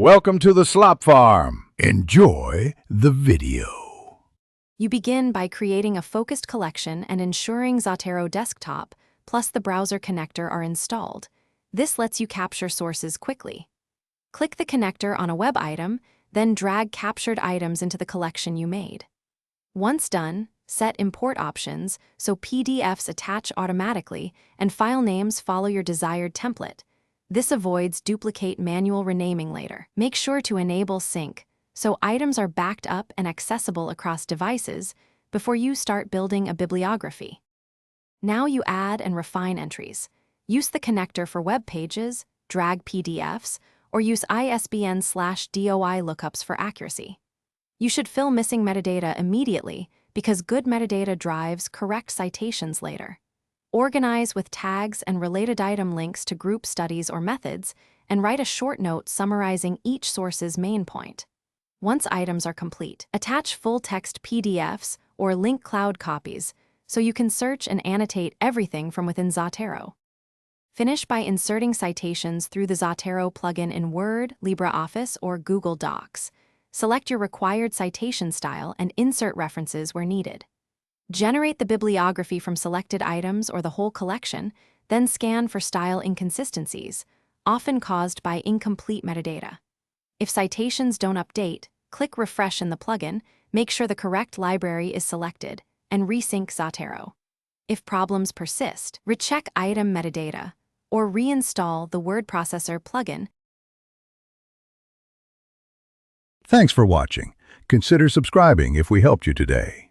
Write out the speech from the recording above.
Welcome to the Slop Farm. Enjoy the video. You begin by creating a focused collection and ensuring Zotero Desktop plus the browser connector are installed. This lets you capture sources quickly. Click the connector on a web item, then drag captured items into the collection you made. Once done, set import options so PDFs attach automatically and file names follow your desired template. This avoids duplicate manual renaming later. Make sure to enable sync so items are backed up and accessible across devices before you start building a bibliography. Now you add and refine entries. Use the connector for web pages, drag PDFs, or use ISBN/DOI lookups for accuracy. You should fill missing metadata immediately because good metadata drives correct citations later. Organize with tags and related item links to group studies or methods, and write a short note summarizing each source's main point. Once items are complete, attach full-text PDFs or link cloud copies so you can search and annotate everything from within Zotero. Finish by inserting citations through the Zotero plugin in Word, LibreOffice, or Google Docs. Select your required citation style and insert references where needed. Generate the bibliography from selected items or the whole collection, then scan for style inconsistencies, often caused by incomplete metadata. If citations don't update, click Refresh in the plugin, make sure the correct library is selected, and resync Zotero. If problems persist, recheck item metadata or reinstall the word processor plugin. Thanks for watching. Consider subscribing if we helped you today.